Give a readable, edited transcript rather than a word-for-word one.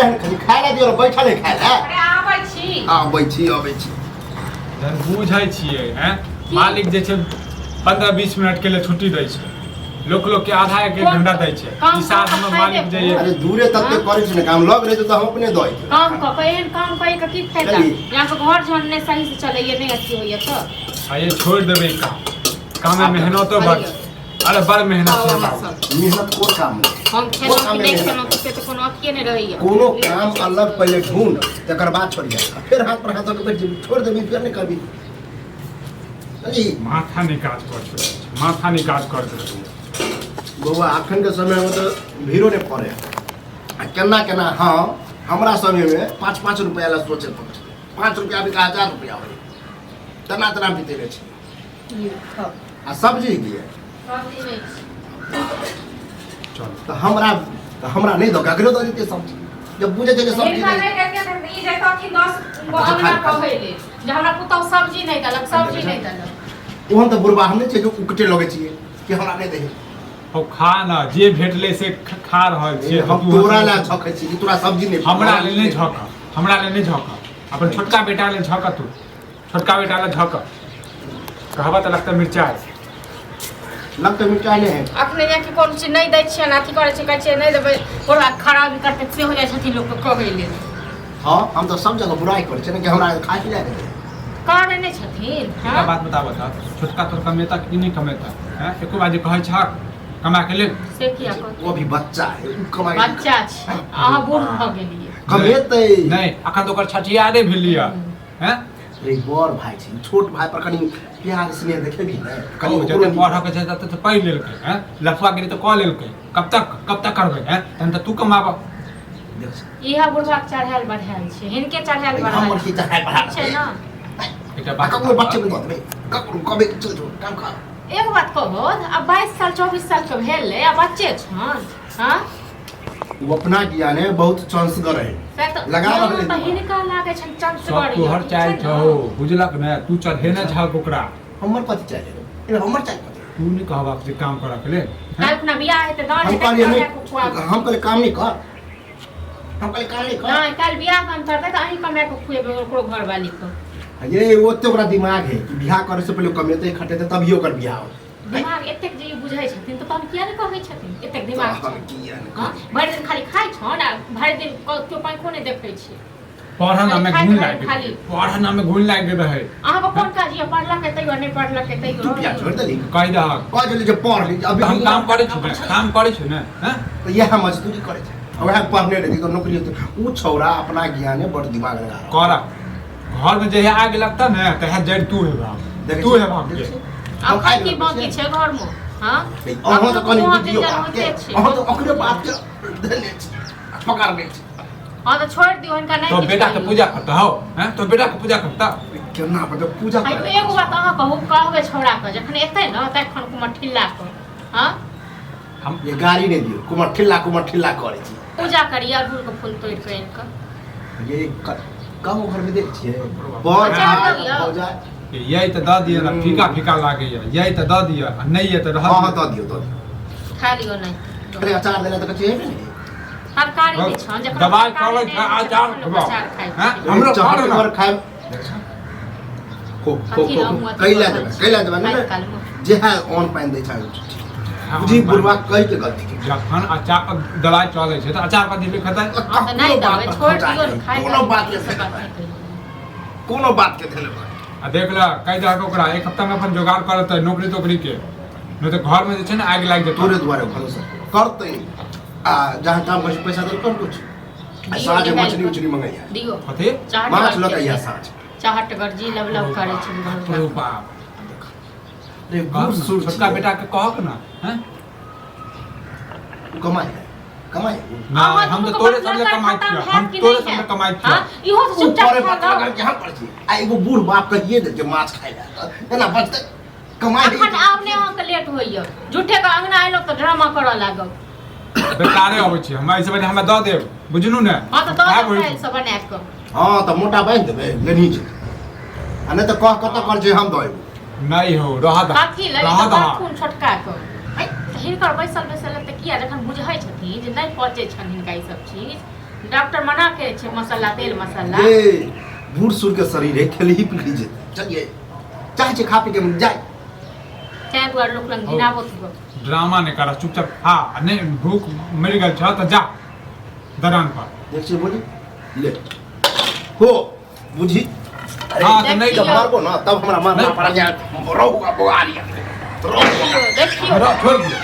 एहन खाली खाय ला दियो बैठल है खाय ला अरे आबै छी जन बुझै छियै हैं मालिक जे छै 15-20 मिनट के लिए छुट्टी दै छै लोक के आधा एक घंटा दै छै ई साथ हम मालिक जे अरे दूरे तक के करै छै ने काम लग रहे तो हम अपने दई काम क एहन काम कई के की फायदा यहां के घर जन ने सही से चलैए नहीं अच्छी होइए तो आइए छोड़ देबै काम में मेहनतो बड़ अरे बड़ मेहनत है बाबू मेहनत को काम हम खेलो देख केनो तो कोनो अकिए नहीं रहिए कोनो काम अलग पहले ढूंढ तकर बाद छोड़ जा फिर हाथ पर हाथ के बैठ छोड़ देबी फिर नहीं करबी अली माथा नहीं काज कर दे बउआ अखन के समय में तो भीड़ो नहीं पड़े केना हाँ हमरा समय में 5-5 रुपया ला सोचे पड़े 5 रुपया भी 1000 रुपया हो तना बीते रहे छे आ सब्जी दिए तो हमरा नहीं दो ककरो दो देते सब्जी जब बुझे छै सब्जी नहीं ई जे तखन 10 अंगना कहैले जे हमरा पुतौ सब्जी नहीं दलक सब्जी नहीं दलक ओहन तो बुरबा हम नहीं छै जो उकटे लगे छिए कि हमरा नहीं दे ओ खा ना जे भेटले से खा रहल छै हम तोरा ला झकै छी कि तोरा सब्जी नहीं हमरा ले नहीं झक अपन छोटका बेटा ले झक तू छोटका बेटा ले झक कहबा त लगता मिर्चाई लगता मिर्चाई नहीं है अखने या कि कोन चीज नहीं दै छियै ना अथी करे छै कहै छै नहीं देबै पूरा खराब करते से हो जाय छथि लोग के कहैले हां हम तो सब जगह बुराई करे छै कि हमरा खा खिला दे कारण नहीं छथिन हां बात बताबो त छोटका तोर कमेता कि नहीं कमेता हैं एको बाजे कहै छ कमा के ले से किया कर वो भी बच्चा है कमाई बच्चा छै अहाँ बूढ़ भ गेलिए कमेतै नहीं अखन तो ओकर छठियारे भेलिया हैं रे बड़ भाई छै छोट भाई पर कनी प्यार स्नेह देखेबी ने कनी जते पढ़ के छै तते तो पढ़ लेलकै हैं लफवा गिरी तो क लेलकै कब तक करबै हैं तन त तू कमाब इहा बुढ़वा चढ़ाल बढ़ाल छै हिनके चढ़ाल बढ़ाल हमर की चढ़ाल बढ़ाल छै ना एकटा बात ककरो बच्चे में दे ककरो कबे चल जो काम कर एक बात कहो अब 22 साल 24 साल के भेले आ बच्चे छन हां वो अपना ज्ञान है बहुत चांसगर है लगा रहले हिनका लागे छन चांस सब बड़ी तू हर चाल छौ बुझलक ने तू चढ़ेने छ ओकरा हमर कथि चाहिए हमर चाहिए तू नहीं कहबा जे काम करा के ले काल अपना बियाह है त दान हम कहले काम नहीं कर हम कहले काम नहीं कर नहीं काल बियाह काम करते त अही कमाए को खुएबे ओकरो घर वाली को ये ओते ओकरा दिमाग है कि बियाह करे से पहले कमेते खटेते तभी ओकर बियाह हो दिमाग एतेक जे बुझाई छथिन त तहन किया ने कहै छथिन एतेक दिमाग किया भरि दिन खाली खाइ छन आ भरि दिन केओ पंखो नहीं देखै छी पढ़ना में घुन लाग रहे अहाँ को कोन काज ये पढ़ला के तैयो नहीं पढ़ला के तैयो तू क्या छोड़ दे कह दा कह जल्दी जे पढ़ ली अभी हम काम करे छ ने हैं तो यह मजदूरी करे छै वह पढ़ने रही तो नौकरी तो ऊ छौरा अपना ज्ञान है बड़ दिमाग लगा करा घर में जे आग लगता ने त है जड़ तू है बाप तू है बाप अब खाई की बाकी छै घर में हां अहाँ तो कनी वीडियो अहाँ तो ओकरे बात के देने पकड़ ले हां तो छोड़ दियो इनका नहीं तो बेटा के पूजा करता हो हैं तो बेटा के पूजा करता केना पता पूजा कर एगो बात अहाँ कहबे छोड़ा के जखन एतै न तखन कुमार ठिल्ला को हां हम ये गाड़ी नहीं दियो कुमार ठिल्ला करे छी पूजा करिया अड़हुल के फूल तोड़ के इनका ये कब घर में देख छिए बहुत हो जाए यही तो द दिया ना फीका लागे यही तो द दिया नहीं है तो रह हां द दियो खा लियो नहीं अरे अचार देना तो कछे है तरकारी नहीं छ जकर दवाई चले छ अचार खबा हैं हमरा चार खाए को कैला देबे ना जे है ऑन पाइन दे छै जी बुरवा कह के गलती के जखन अचार दवाई चले छै त अचार पर दिले खतै नहीं दवाई छोड़ दियो खाए कोनो बात के थले आ देख ल कई जा के ओकरा एक हफ्ता में अपन जुगाड़ करत नौकरी के नहीं तो घर में जे छै ना आग लाग जेतै तोरे द्वारे भरोसा करते आ जहां काम कर पैसा दे कौन कुछ साज मछली मंगाइया दियो कथि माछ लगाइया साज चाहट गर्जी लवलव करे छै ओ बाप रे गुड़ छोटका बेटा के कहक ना हैं कमाई ना हम तो तोरे सामने कमाई छियै हम तोरे सामने कमाई छियै इहो तो चुपचाप खा कर यहां पर छी आ एगो बूढ़ बाप कहिए दे जे माछ खाइ ला एना बचते कमाई अखन आब ने अहाँ के लेट होइया झूठे के अंगना आइलो त ड्रामा करऽ लागब बेकारे अबै छी हम ऐसे बने हमरा द देब बुझनु ने हां त द देब सब बना के हां त मोटा बांध देबे लेनी छै आ नै त कह कत कर जे हम दएब नहीं हो रहा दा काकी लगे त खून छोटका के हिनकर बैसल त किया जखन बुझै छथिन जे नहीं पहुंचे छन हिनका ई सब चीज डॉक्टर मना के छै मसाला तेल मसाला ये बूढ़ सूढ़ के शरीर है खेल ही पिघली जेतै चलिए चाहे छै खा पी के जाए तैं दुआरे लोक लग घिनाबो थो ड्रामा नहीं करा चुपचाप खा नहीं भूख मिल गई छ तो जा दरान पर देख छी बोली ले हो बुझी अरे हाँ, तो नहीं जब देखियो। मारबो ना तब हमरा मारना नहीं। पड़ जाए रोहुआ बुआ लिया देखियो छोड़ दिया